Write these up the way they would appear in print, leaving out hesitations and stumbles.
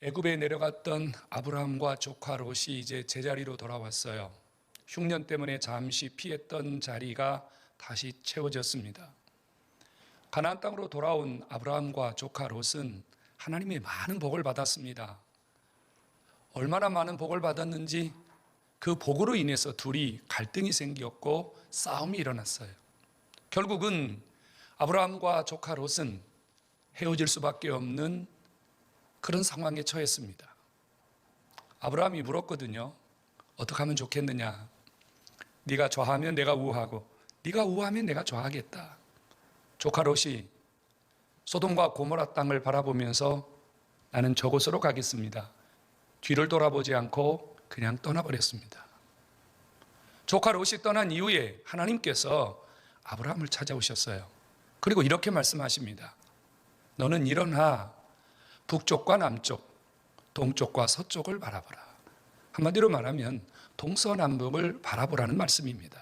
애굽에 내려갔던 아브라함과 조카 롯이 이제 제자리로 돌아왔어요. 흉년 때문에 잠시 피했던 자리가 다시 채워졌습니다. 가나안 땅으로 돌아온 아브라함과 조카 롯은 하나님의 많은 복을 받았습니다. 얼마나 많은 복을 받았는지 그 복으로 인해서 둘이 갈등이 생겼고 싸움이 일어났어요. 결국은 아브라함과 조카 롯은 헤어질 수밖에 없는 그런 상황에 처했습니다. 아브라함이 물었거든요. 어떻게 하면 좋겠느냐? 네가 좌하면 내가 우하고 네가 우하면 내가 좌하겠다. 조카 롯이 소돔과 고모라 땅을 바라보면서 나는 저곳으로 가겠습니다. 뒤를 돌아보지 않고 그냥 떠나버렸습니다. 조카 롯이 떠난 이후에 하나님께서 아브라함을 찾아오셨어요. 그리고 이렇게 말씀하십니다. 너는 일어나 북쪽과 남쪽, 동쪽과 서쪽을 바라보라. 한마디로 말하면 동서남북을 바라보라는 말씀입니다.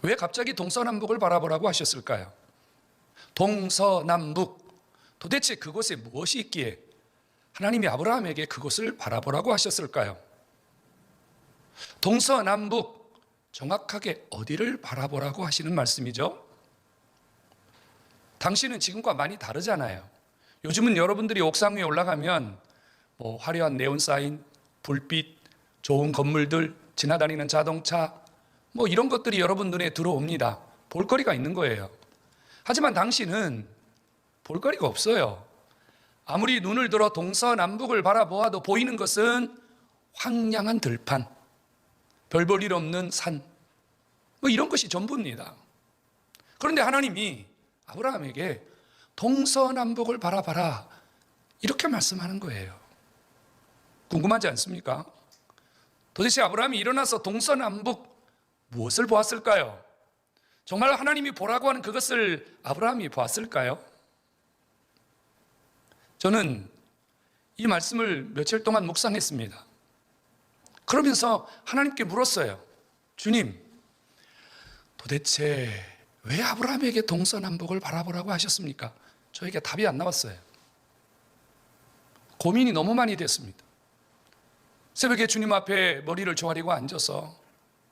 왜 갑자기 동서남북을 바라보라고 하셨을까요? 동서남북, 도대체 그곳에 무엇이 있기에 하나님이 아브라함에게 그곳을 바라보라고 하셨을까요? 동서남북, 정확하게 어디를 바라보라고 하시는 말씀이죠? 당시는 지금과 많이 다르잖아요. 요즘은 여러분들이 옥상 위에 올라가면 화려한 네온사인, 불빛, 좋은 건물들, 지나다니는 자동차, 이런 것들이 여러분 눈에 들어옵니다. 볼거리가 있는 거예요. 하지만 당시는 볼거리가 없어요. 아무리 눈을 들어 동서남북을 바라보아도 보이는 것은 황량한 들판, 별 볼 일 없는 산, 이런 것이 전부입니다. 그런데 하나님이 아브라함에게 동서남북을 바라봐라 이렇게 말씀하는 거예요. 궁금하지 않습니까? 도대체 아브라함이 일어나서 동서남북 무엇을 보았을까요? 정말 하나님이 보라고 하는 그것을 아브라함이 보았을까요? 저는 이 말씀을 며칠 동안 묵상했습니다. 그러면서 하나님께 물었어요. 주님, 도대체 왜 아브라함에게 동서남북을 바라보라고 하셨습니까? 저에게 답이 안 나왔어요. 고민이 너무 많이 됐습니다. 새벽에 주님 앞에 머리를 조아리고 앉아서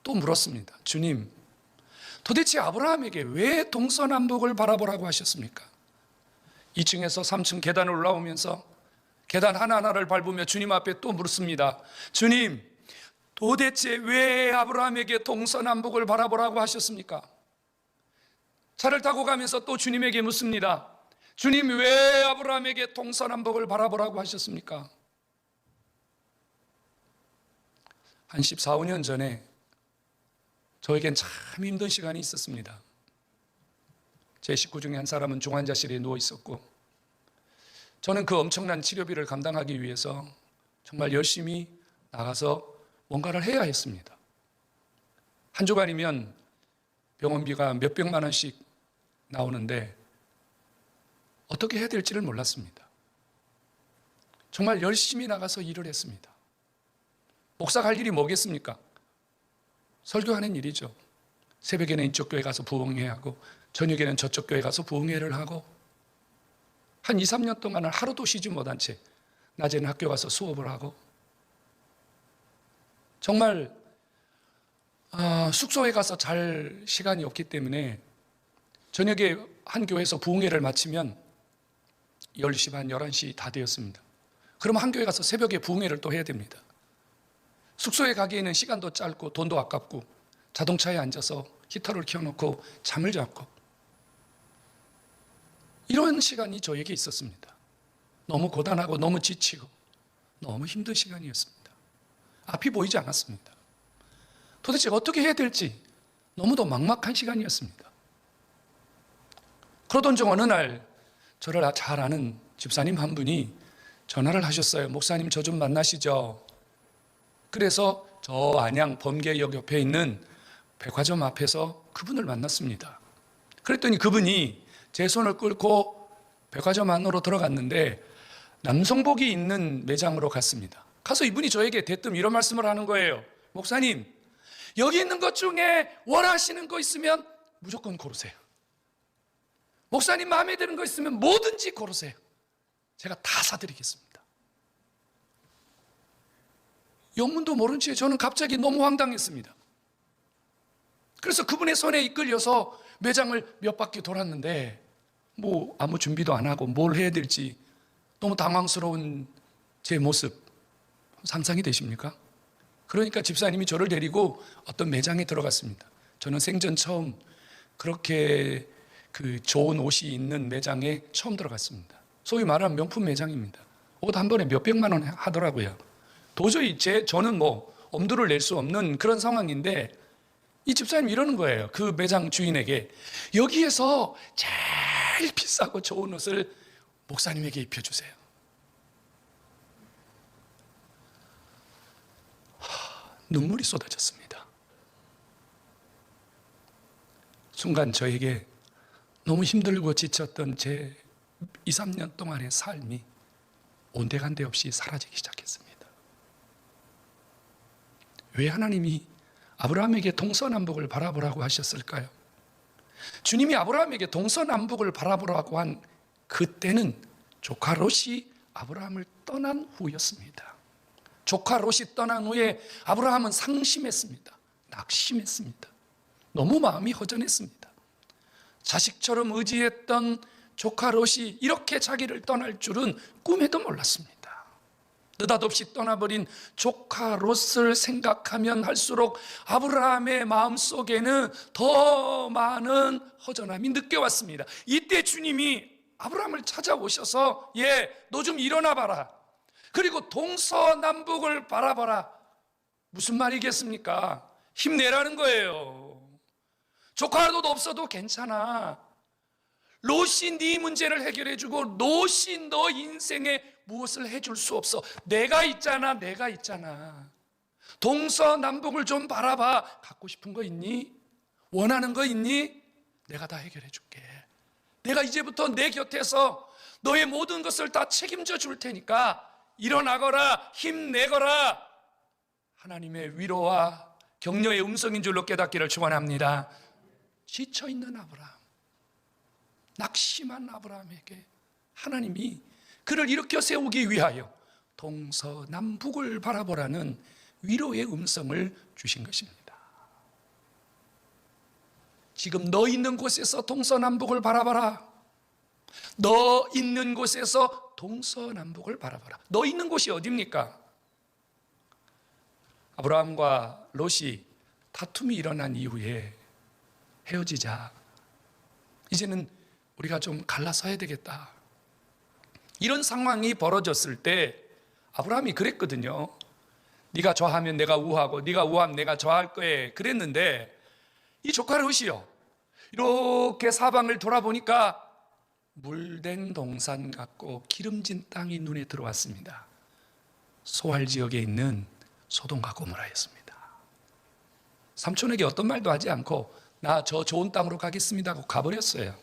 또 물었습니다. 주님, 도대체 아브라함에게 왜 동서남북을 바라보라고 하셨습니까? 2층에서 3층 계단을 올라오면서 계단 하나하나를 밟으며 주님 앞에 또 묻습니다. 주님, 도대체 왜 아브라함에게 동서남북을 바라보라고 하셨습니까? 차를 타고 가면서 또 주님에게 묻습니다. 주님, 왜 아브라함에게 동서남북을 바라보라고 하셨습니까? 한 14, 15년 전에 저에겐 참 힘든 시간이 있었습니다. 제 식구 중에 한 사람은 중환자실에 누워 있었고 저는 그 엄청난 치료비를 감당하기 위해서 정말 열심히 나가서 뭔가를 해야 했습니다. 한 주간이면 병원비가 몇백만 원씩 나오는데 어떻게 해야 될지를 몰랐습니다. 정말 열심히 나가서 일을 했습니다. 목사가 할 일이 뭐겠습니까? 설교하는 일이죠. 새벽에는 이쪽 교회 가서 부흥회 하고 저녁에는 저쪽 교회 가서 부흥회를 하고 한 2, 3년 동안은 하루도 쉬지 못한 채 낮에는 학교 가서 수업을 하고 정말 숙소에 가서 잘 시간이 없기 때문에 저녁에 한 교회에서 부흥회를 마치면 10시 반, 11시 다 되었습니다. 그럼 한 교회 가서 새벽에 부흥회를 또 해야 됩니다. 숙소에 가기에는 시간도 짧고 돈도 아깝고 자동차에 앉아서 히터를 켜놓고 잠을 잡고 이런 시간이 저에게 있었습니다. 너무 고단하고 너무 지치고 너무 힘든 시간이었습니다. 앞이 보이지 않았습니다. 도대체 어떻게 해야 될지 너무도 막막한 시간이었습니다. 그러던 중 어느 날 저를 잘 아는 집사님 한 분이 전화를 하셨어요. 목사님, 저 좀 만나시죠. 그래서 저 안양 범계역 옆에 있는 백화점 앞에서 그분을 만났습니다. 그랬더니 그분이 제 손을 끌고 백화점 안으로 들어갔는데 남성복이 있는 매장으로 갔습니다. 가서 이분이 저에게 대뜸 이런 말씀을 하는 거예요. 목사님, 여기 있는 것 중에 원하시는 거 있으면 무조건 고르세요. 목사님 마음에 드는 거 있으면 뭐든지 고르세요. 제가 다 사드리겠습니다. 영문도 모른 채 저는 갑자기 너무 황당했습니다. 그래서 그분의 손에 이끌려서 매장을 몇 바퀴 돌았는데 뭐 아무 준비도 안 하고 뭘 해야 될지 너무 당황스러운 제 모습 상상이 되십니까? 그러니까 집사님이 저를 데리고 어떤 매장에 들어갔습니다. 저는 생전 처음 그렇게 그 좋은 옷이 있는 매장에 처음 들어갔습니다. 소위 말하는 명품 매장입니다. 옷 한 번에 몇백만 원 하더라고요. 도저히 저는 뭐 엄두를 낼 수 없는 그런 상황인데 이 집사님이 이러는 거예요. 그 매장 주인에게 여기에서 제일 비싸고 좋은 옷을 목사님에게 입혀주세요. 눈물이 쏟아졌습니다. 순간 저에게 너무 힘들고 지쳤던 제 2, 3년 동안의 삶이 온데간데 없이 사라지기 시작했습니다. 왜 하나님이 아브라함에게 동서남북을 바라보라고 하셨을까요? 주님이 아브라함에게 동서남북을 바라보라고 한 그때는 조카 롯이 아브라함을 떠난 후였습니다. 조카 롯이 떠난 후에 아브라함은 상심했습니다. 낙심했습니다. 너무 마음이 허전했습니다. 자식처럼 의지했던 조카 롯이 이렇게 자기를 떠날 줄은 꿈에도 몰랐습니다. 느닷없이 떠나버린 조카 롯을 생각하면 할수록 아브라함의 마음속에는 더 많은 허전함이 느껴왔습니다. 이때 주님이 아브라함을 찾아오셔서 너 좀 일어나 봐라. 그리고 동서남북을 바라봐라. 무슨 말이겠습니까? 힘내라는 거예요. 조카도 없어도 괜찮아. 롯이 네 문제를 해결해주고 롯이 너 인생에 무엇을 해줄 수 없어. 내가 있잖아. 동서남북을 좀 바라봐. 갖고 싶은 거 있니? 원하는 거 있니? 내가 다 해결해줄게. 내가 이제부터 내 곁에서 너의 모든 것을 다 책임져 줄 테니까 일어나거라, 힘내거라. 하나님의 위로와 격려의 음성인 줄로 깨닫기를 축원합니다. 지쳐있는 아브라함, 낙심한 아브라함에게 하나님이 그를 일으켜 세우기 위하여 동서남북을 바라보라는 위로의 음성을 주신 것입니다. 지금 너 있는 곳에서 동서남북을 바라봐라. 너 있는 곳에서 동서남북을 바라봐라. 너 있는 곳이 어디입니까? 아브라함과 롯이 다툼이 일어난 이후에 헤어지자 이제는 우리가 좀 갈라서야 되겠다. 이런 상황이 벌어졌을 때 아브라함이 그랬거든요. 네가 좌하면 내가 우하고 네가 우하면 내가 좌할 거에 그랬는데 이 조카 롯이요, 이렇게 사방을 돌아보니까 물된 동산 같고 기름진 땅이 눈에 들어왔습니다. 소알 지역에 있는 소돔과 고모라였습니다. 삼촌에게 어떤 말도 하지 않고 나 저 좋은 땅으로 가겠습니다 하고 가버렸어요.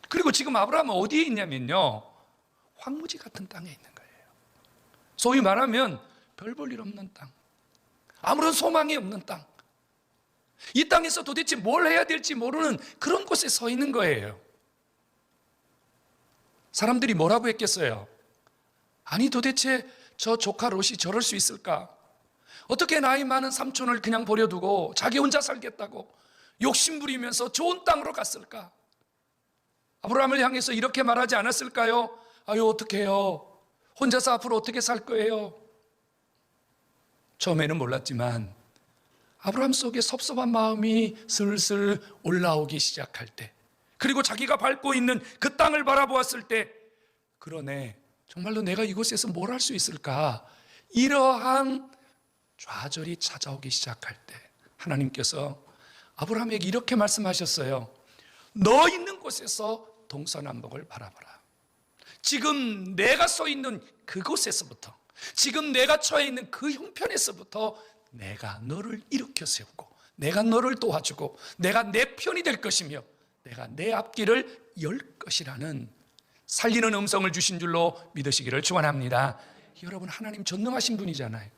그리고 지금 아브라함은 어디에 있냐면요, 황무지 같은 땅에 있는 거예요. 소위 말하면 별 볼 일 없는 땅, 아무런 소망이 없는 땅, 이 땅에서 도대체 뭘 해야 될지 모르는 그런 곳에 서 있는 거예요. 사람들이 뭐라고 했겠어요? 아니 도대체 저 조카 롯이 저럴 수 있을까? 어떻게 나이 많은 삼촌을 그냥 버려두고 자기 혼자 살겠다고 욕심부리면서 좋은 땅으로 갔을까? 아브라함을 향해서 이렇게 말하지 않았을까요? 아유 어떡해요, 혼자서 앞으로 어떻게 살 거예요? 처음에는 몰랐지만 아브라함 속에 섭섭한 마음이 슬슬 올라오기 시작할 때, 그리고 자기가 밟고 있는 그 땅을 바라보았을 때, 그러네, 정말로 내가 이곳에서 뭘 할 수 있을까? 이러한 좌절이 찾아오기 시작할 때 하나님께서 아브라함에게 이렇게 말씀하셨어요. 너 있는 곳에서 동서남북을 바라봐라. 지금 내가 서 있는 그곳에서부터, 지금 내가 처해 있는 그 형편에서부터 내가 너를 일으켜 세우고 내가 너를 도와주고 내가 내 편이 될 것이며 내가 내 앞길을 열 것이라는 살리는 음성을 주신 줄로 믿으시기를 축원합니다. 여러분, 하나님 전능하신 분이잖아요.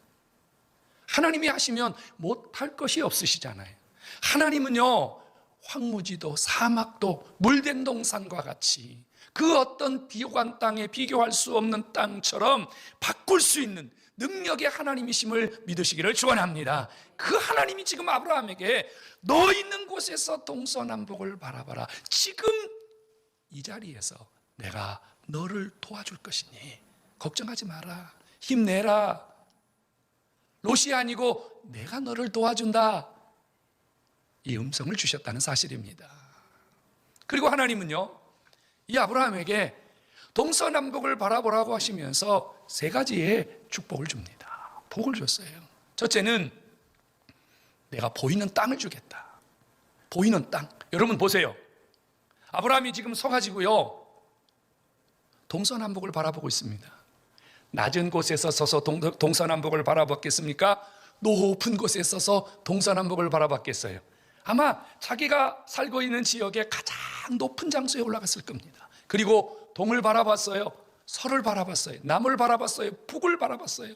하나님이 하시면 못할 것이 없으시잖아요. 하나님은요, 황무지도 사막도 물된 동산과 같이 그 어떤 비옥한 땅에 비교할 수 없는 땅처럼 바꿀 수 있는 능력의 하나님이심을 믿으시기를 축원합니다. 그 하나님이 지금 아브라함에게 너 있는 곳에서 동서남북을 바라봐라. 지금 이 자리에서 내가 너를 도와줄 것이니 걱정하지 마라. 힘내라. 롯이 아니고 내가 너를 도와준다. 이 음성을 주셨다는 사실입니다. 그리고 하나님은요, 이 아브라함에게 동서남북을 바라보라고 하시면서 세 가지의 축복을 줍니다. 복을 줬어요. 첫째는 내가 보이는 땅을 주겠다. 보이는 땅. 여러분 보세요. 아브라함이 지금 서가지고요, 동서남북을 바라보고 있습니다. 낮은 곳에 서서 동서남북을 바라봤겠습니까? 높은 곳에 서서 동서남북을 바라봤겠어요? 아마 자기가 살고 있는 지역의 가장 높은 장소에 올라갔을 겁니다. 그리고 동을 바라봤어요. 서를 바라봤어요. 남을 바라봤어요. 북을 바라봤어요.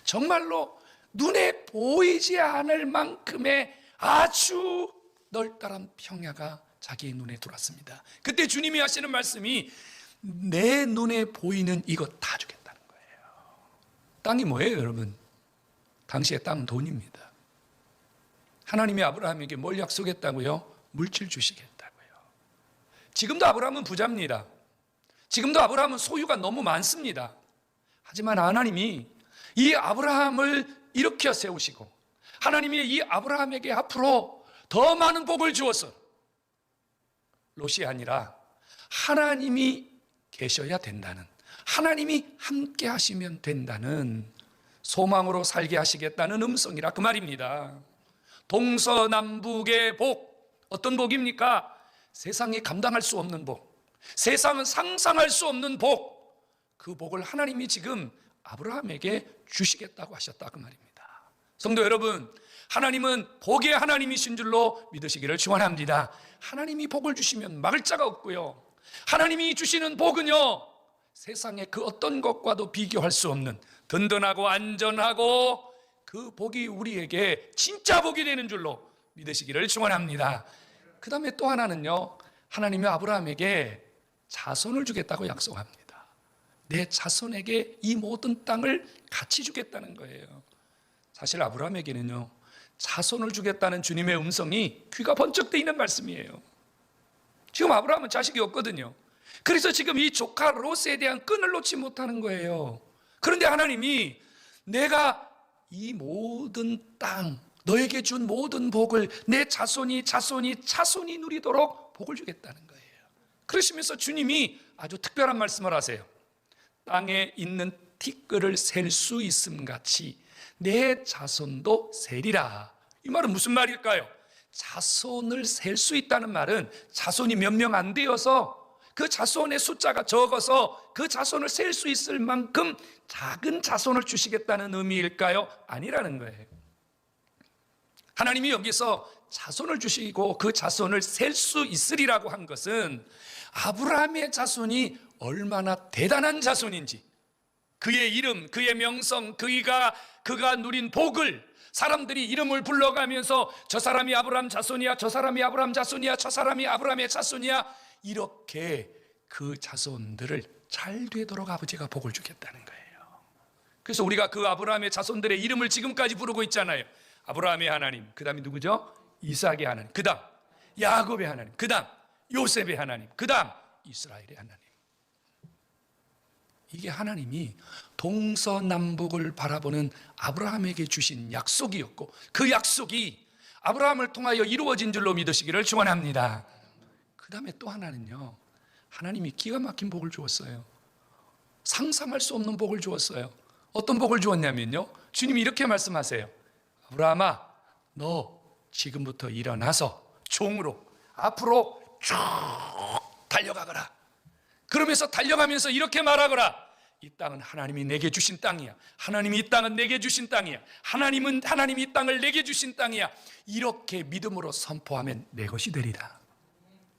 정말로 눈에 보이지 않을 만큼의 아주 넓다란 평야가 자기의 눈에 들어왔습니다. 그때 주님이 하시는 말씀이 내 눈에 보이는 이것 다 주겠다는 거예요. 땅이 뭐예요, 여러분? 당시의 땅은 돈입니다. 하나님이 아브라함에게 뭘 약속했다고요? 물질 주시겠다고요. 지금도 아브라함은 부자입니다. 지금도 아브라함은 소유가 너무 많습니다. 하지만 하나님이 이 아브라함을 일으켜 세우시고 하나님이 이 아브라함에게 앞으로 더 많은 복을 주어서 롯이 아니라 하나님이 계셔야 된다는, 하나님이 함께 하시면 된다는 소망으로 살게 하시겠다는 음성이라 그 말입니다. 동서남북의 복, 어떤 복입니까? 세상에 감당할 수 없는 복, 세상은 상상할 수 없는 복, 그 복을 하나님이 지금 아브라함에게 주시겠다고 하셨다 그 말입니다. 성도 여러분, 하나님은 복의 하나님이신 줄로 믿으시기를 축원합니다. 하나님이 복을 주시면 막을 자가 없고요, 하나님이 주시는 복은요, 세상의 그 어떤 것과도 비교할 수 없는 든든하고 안전하고 그 복이 우리에게 진짜 복이 되는 줄로 믿으시기를 축원합니다. 그 다음에 또 하나는요, 하나님이 아브라함에게 자손을 주겠다고 약속합니다. 내 자손에게 이 모든 땅을 같이 주겠다는 거예요. 사실 아브라함에게는요, 자손을 주겠다는 주님의 음성이 귀가 번쩍 뜨이는 말씀이에요. 지금 아브라함은 자식이 없거든요. 그래서 지금 이 조카 롯에 대한 끈을 놓지 못하는 거예요. 그런데 하나님이 내가 이 모든 땅, 너에게 준 모든 복을 내 자손이 누리도록 복을 주겠다는 거예요. 그러시면서 주님이 아주 특별한 말씀을 하세요. 땅에 있는 티끌을 셀 수 있음 같이 내 자손도 세리라. 이 말은 무슨 말일까요? 자손을 셀 수 있다는 말은 자손이 몇 명 안 되어서 그 자손의 숫자가 적어서 그 자손을 셀 수 있을 만큼 작은 자손을 주시겠다는 의미일까요? 아니라는 거예요. 하나님이 여기서 자손을 주시고 그 자손을 셀 수 있으리라고 한 것은 아브라함의 자손이 얼마나 대단한 자손인지, 그의 이름, 그의 명성, 그가 누린 복을 사람들이 이름을 불러가면서 저 사람이 아브라함 자손이야, 저 사람이 아브라함 자손이야, 저 사람이 아브라함의 자손이야, 이렇게 그 자손들을 잘 되도록 아버지가 복을 주겠다는 거예요. 그래서 우리가 그 아브라함의 자손들의 이름을 지금까지 부르고 있잖아요. 아브라함의 하나님, 그 다음에 누구죠? 이삭의 하나님, 그 다음 야곱의 하나님, 그 다음 요셉의 하나님, 그 다음 이스라엘의 하나님. 이게 하나님이 동서남북을 바라보는 아브라함에게 주신 약속이었고, 그 약속이 아브라함을 통하여 이루어진 줄로 믿으시기를 축원합니다. 그 다음에 또 하나는요, 하나님이 기가 막힌 복을 주었어요. 상상할 수 없는 복을 주었어요. 어떤 복을 주었냐면요, 주님이 이렇게 말씀하세요. 아브라함아, 너 지금부터 일어나서 종으로 앞으로 쭉 달려가거라. 그러면서 달려가면서 이렇게 말하거라. 이 땅은 하나님이 내게 주신 땅이야. 하나님이 이 땅은 내게 주신 땅이야. 하나님이 이 땅을 내게 주신 땅이야. 이렇게 믿음으로 선포하면 내 것이 되리라.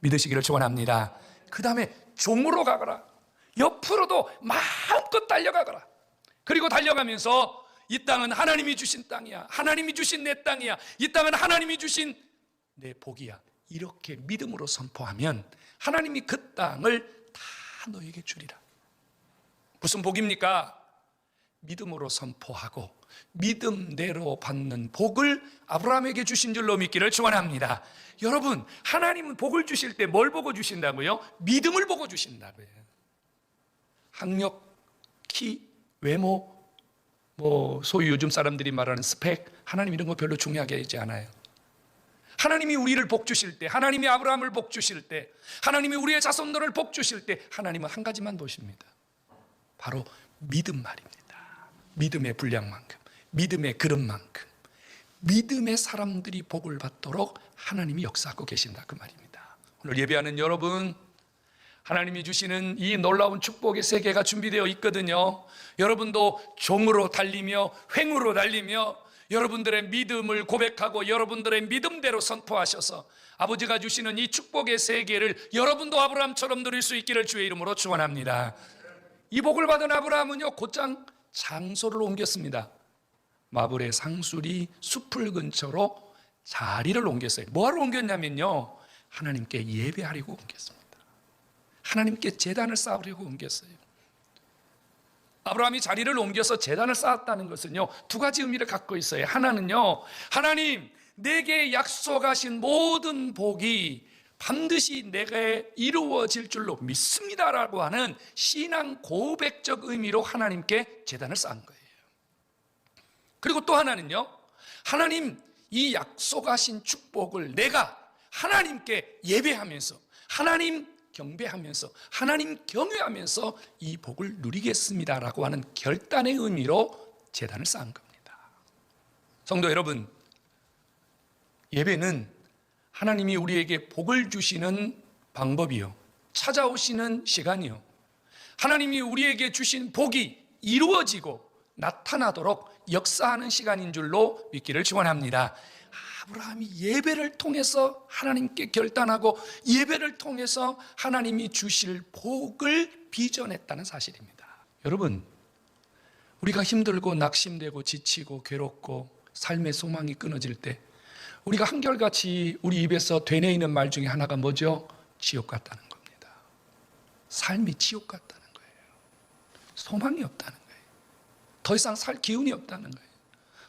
믿으시기를 축원합니다. 그 다음에 종으로 가거라. 옆으로도 마음껏 달려가거라. 그리고 달려가면서 이 땅은 하나님이 주신 땅이야. 하나님이 주신 내 땅이야. 이 땅은 하나님이 주신 내 복이야. 이렇게 믿음으로 선포하면 하나님이 그 땅을 다 너에게 주리라. 무슨 복입니까? 믿음으로 선포하고 믿음대로 받는 복을 아브라함에게 주신 줄로 믿기를 축원합니다. 여러분, 하나님은 복을 주실 때 뭘 보고 주신다고요? 믿음을 보고 주신다고요. 학력, 키, 외모, 소위 요즘 사람들이 말하는 스펙, 하나님 이런 거 별로 중요하게 하지 않아요. 하나님이 우리를 복 주실 때, 하나님이 아브라함을 복 주실 때, 하나님이 우리의 자손들을 복 주실 때 하나님은 한 가지만 보십니다. 바로 믿음 말입니다. 믿음의 분량만큼, 믿음의 그릇만큼, 믿음의 사람들이 복을 받도록 하나님이 역사하고 계신다, 그 말입니다. 오늘 예배하는 여러분, 하나님이 주시는 이 놀라운 축복의 세계가 준비되어 있거든요. 여러분도 종으로 달리며 횡으로 달리며 여러분들의 믿음을 고백하고 여러분들의 믿음대로 선포하셔서 아버지가 주시는 이 축복의 세계를 여러분도 아브라함처럼 누릴 수 있기를 주의 이름으로 축원합니다. 이 복을 받은 아브라함은요, 곧장 장소를 옮겼습니다. 마블의 상수리 숲을 근처로 자리를 옮겼어요. 뭐하러 옮겼냐면요, 하나님께 예배하려고 옮겼습니다. 하나님께 제단을 쌓으려고 옮겼어요. 아브라함이 자리를 옮겨서 제단을 쌓았다는 것은요, 두 가지 의미를 갖고 있어요. 하나는요, 하나님 내게 약속하신 모든 복이 반드시 내게 이루어질 줄로 믿습니다라고 하는 신앙 고백적 의미로 하나님께 제단을 쌓은 거예요. 그리고 또 하나는요, 하나님 이 약속하신 축복을 내가 하나님께 예배하면서, 하나님 경배하면서, 하나님 경외하면서 이 복을 누리겠습니다라고 하는 결단의 의미로 제단을 쌓은 겁니다. 성도 여러분, 예배는 하나님이 우리에게 복을 주시는 방법이요, 찾아오시는 시간이요, 하나님이 우리에게 주신 복이 이루어지고 나타나도록 역사하는 시간인 줄로 믿기를 축원합니다. 아브라함이 예배를 통해서 하나님께 결단하고 예배를 통해서 하나님이 주실 복을 비전했다는 사실입니다. 여러분, 우리가 힘들고 낙심되고 지치고 괴롭고 삶의 소망이 끊어질 때 우리가 한결같이 우리 입에서 되뇌이는 말 중에 하나가 뭐죠? 지옥 같다는 겁니다. 삶이 지옥 같다는 거예요. 소망이 없다는 거예요. 더 이상 살 기운이 없다는 거예요.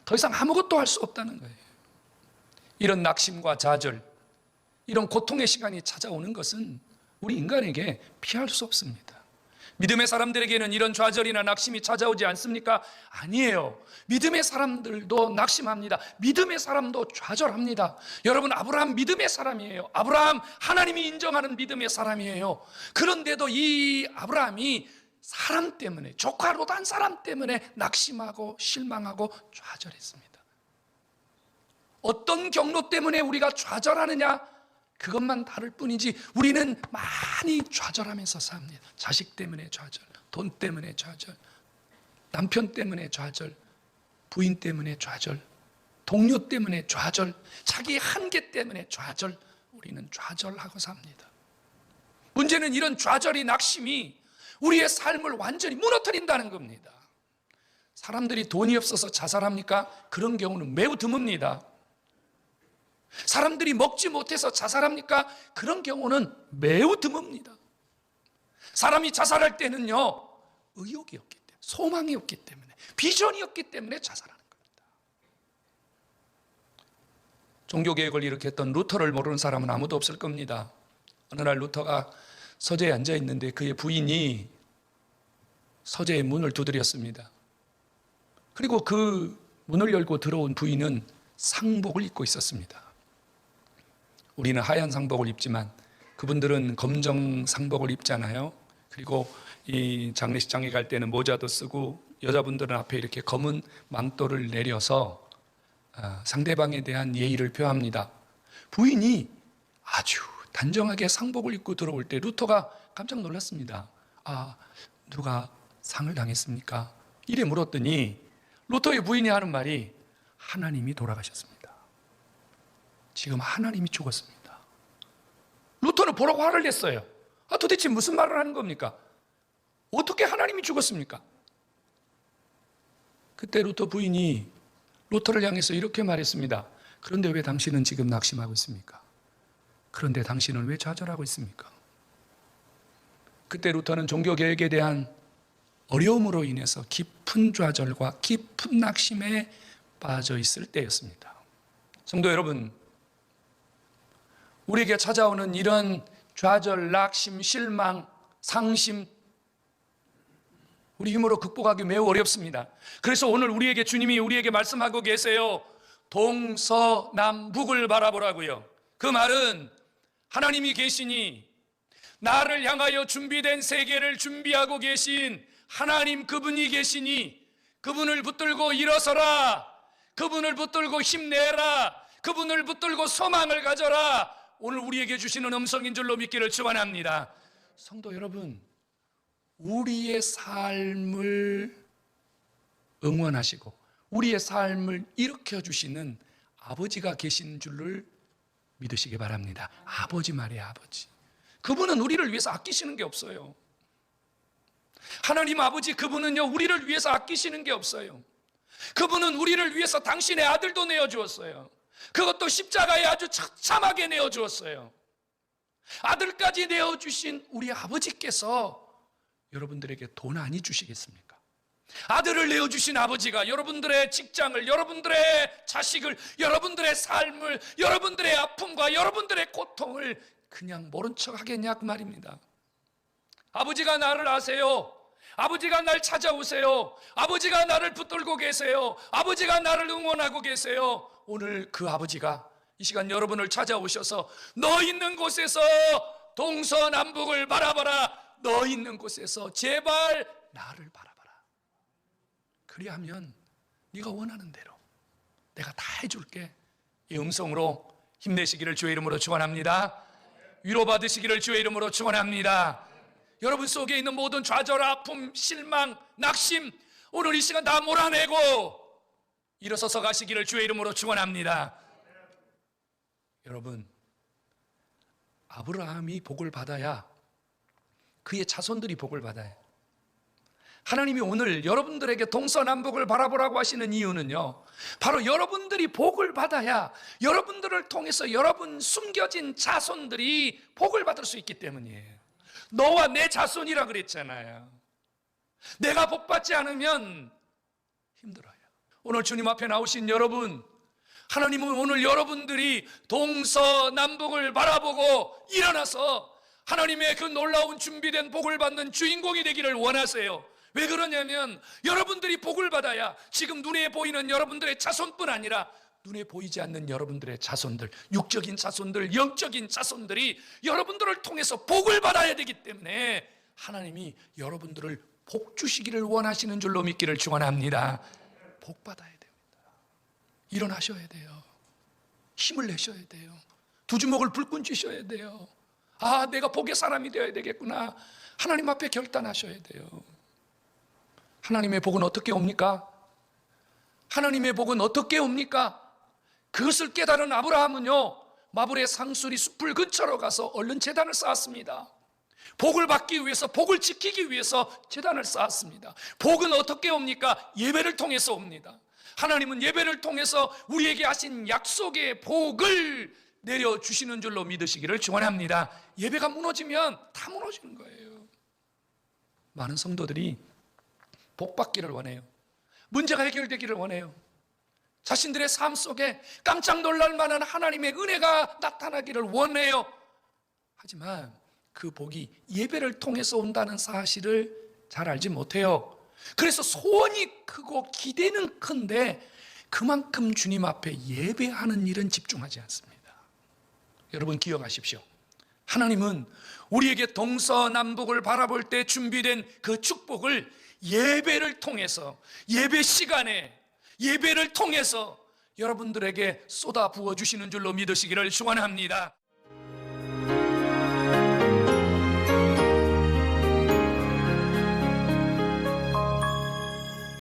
더 이상 아무것도 할 수 없다는 거예요. 이런 낙심과 좌절, 이런 고통의 시간이 찾아오는 것은 우리 인간에게 피할 수 없습니다. 믿음의 사람들에게는 이런 좌절이나 낙심이 찾아오지 않습니까? 아니에요. 믿음의 사람들도 낙심합니다. 믿음의 사람도 좌절합니다. 여러분, 아브라함 믿음의 사람이에요. 아브라함 하나님이 인정하는 믿음의 사람이에요. 그런데도 이 아브라함이 사람 때문에, 조카 롯 한 사람 때문에 낙심하고 실망하고 좌절했습니다. 어떤 경로 때문에 우리가 좌절하느냐, 그것만 다를 뿐이지 우리는 많이 좌절하면서 삽니다. 자식 때문에 좌절, 돈 때문에 좌절, 남편 때문에 좌절, 부인 때문에 좌절, 동료 때문에 좌절, 자기의 한계 때문에 좌절, 우리는 좌절하고 삽니다. 문제는 이런 좌절이, 낙심이 우리의 삶을 완전히 무너뜨린다는 겁니다. 사람들이 돈이 없어서 자살합니까? 그런 경우는 매우 드뭅니다. 사람들이 먹지 못해서 자살합니까? 그런 경우는 매우 드뭅니다. 사람이 자살할 때는요, 의욕이 없기 때문에, 소망이 없기 때문에, 비전이 없기 때문에 자살하는 겁니다. 종교개혁을 일으켰던 루터를 모르는 사람은 아무도 없을 겁니다. 어느 날 루터가 서재에 앉아 있는데 그의 부인이 서재의 문을 두드렸습니다. 그리고 그 문을 열고 들어온 부인은 상복을 입고 있었습니다. 우리는 하얀 상복을 입지만 그분들은 검정 상복을 입잖아요. 그리고 이 장례식장에 갈 때는 모자도 쓰고, 여자분들은 앞에 이렇게 검은 망토를 내려서 상대방에 대한 예의를 표합니다. 부인이 아주 단정하게 상복을 입고 들어올 때 루터가 깜짝 놀랐습니다. 누가 상을 당했습니까? 이래 물었더니 루터의 부인이 하는 말이, 하나님이 돌아가셨습니다. 지금 하나님이 죽었습니다. 루터는 보라고 화를 냈어요. 도대체 무슨 말을 하는 겁니까? 어떻게 하나님이 죽었습니까? 그때 루터 부인이 루터를 향해서 이렇게 말했습니다. 그런데 왜 당신은 지금 낙심하고 있습니까? 그런데 당신은 왜 좌절하고 있습니까? 그때 루터는 종교개혁에 대한 어려움으로 인해서 깊은 좌절과 깊은 낙심에 빠져 있을 때였습니다. 성도 여러분, 우리에게 찾아오는 이런 좌절, 낙심, 실망, 상심, 우리 힘으로 극복하기 매우 어렵습니다. 그래서 오늘 주님이 우리에게 말씀하고 계세요. 동서남북을 바라보라고요. 그 말은 하나님이 계시니, 나를 향하여 준비된 세계를 준비하고 계신 하나님, 그분이 계시니 그분을 붙들고 일어서라, 그분을 붙들고 힘내라, 그분을 붙들고 소망을 가져라. 오늘 우리에게 주시는 음성인 줄로 믿기를 축원합니다. 성도 여러분, 우리의 삶을 응원하시고 우리의 삶을 일으켜 주시는 아버지가 계신 줄을 믿으시기 바랍니다. 아버지 말이에요, 아버지. 그분은 우리를 위해서 아끼시는 게 없어요. 하나님 아버지, 그분은요, 우리를 위해서 아끼시는 게 없어요. 그분은 우리를 위해서 당신의 아들도 내어주었어요. 그것도 십자가에 아주 처참하게 내어주었어요. 아들까지 내어주신 우리 아버지께서 여러분들에게 돈 많이 주시겠습니까? 아들을 내어주신 아버지가 여러분들의 직장을, 여러분들의 자식을, 여러분들의 삶을, 여러분들의 아픔과 여러분들의 고통을 그냥 모른 척 하겠냐, 그 말입니다. 아버지가 나를 아세요. 아버지가 날 찾아오세요. 아버지가 나를 붙들고 계세요. 아버지가 나를 응원하고 계세요. 오늘 그 아버지가 이 시간 여러분을 찾아오셔서 너 있는 곳에서 동서남북을 바라봐라. 너 있는 곳에서 제발 나를 바라봐라. 그리하면 네가 원하는 대로 내가 다 해줄게. 이 음성으로 힘내시기를 주의 이름으로 축원합니다. 위로받으시기를 주의 이름으로 축원합니다. 여러분 속에 있는 모든 좌절, 아픔, 실망, 낙심, 오늘 이 시간 다 몰아내고 일어서서 가시기를 주의 이름으로 축원합니다. 여러분, 아브라함이 복을 받아야 그의 자손들이 복을 받아요. 하나님이 오늘 여러분들에게 동서남북을 바라보라고 하시는 이유는요, 바로 여러분들이 복을 받아야 여러분들을 통해서 여러분 숨겨진 자손들이 복을 받을 수 있기 때문이에요. 너와 내 자손이라 그랬잖아요. 내가 복 받지 않으면 힘들어요. 오늘 주님 앞에 나오신 여러분, 하나님은 오늘 여러분들이 동서남북을 바라보고 일어나서 하나님의 그 놀라운 준비된 복을 받는 주인공이 되기를 원하세요. 왜 그러냐면 여러분들이 복을 받아야 지금 눈에 보이는 여러분들의 자손뿐 아니라 눈에 보이지 않는 여러분들의 자손들, 육적인 자손들, 영적인 자손들이 여러분들을 통해서 복을 받아야 되기 때문에 하나님이 여러분들을 복 주시기를 원하시는 줄로 믿기를 축원합니다. 복 받아야 됩니다. 일어나셔야 돼요. 힘을 내셔야 돼요. 두 주먹을 불끈 쥐셔야 돼요. 아, 내가 복의 사람이 되어야 되겠구나. 하나님 앞에 결단하셔야 돼요. 하나님의 복은 어떻게 옵니까? 하나님의 복은 어떻게 옵니까? 그것을 깨달은 아브라함은요, 마블의 상수리 숲을 근처로 가서 얼른 제단을 쌓았습니다. 복을 받기 위해서, 복을 지키기 위해서 제단을 쌓았습니다. 복은 어떻게 옵니까? 예배를 통해서 옵니다. 하나님은 예배를 통해서 우리에게 하신 약속의 복을 내려주시는 줄로 믿으시기를 축원합니다. 예배가 무너지면 다 무너지는 거예요. 많은 성도들이 복 받기를 원해요. 문제가 해결되기를 원해요. 자신들의 삶 속에 깜짝 놀랄 만한 하나님의 은혜가 나타나기를 원해요. 하지만 그 복이 예배를 통해서 온다는 사실을 잘 알지 못해요. 그래서 소원이 크고 기대는 큰데 그만큼 주님 앞에 예배하는 일은 집중하지 않습니다. 여러분 기억하십시오. 하나님은 우리에게 동서남북을 바라볼 때 준비된 그 축복을 예배를 통해서, 예배 시간에, 예배를 통해서 여러분들에게 쏟아 부어주시는 줄로 믿으시기를 축원합니다.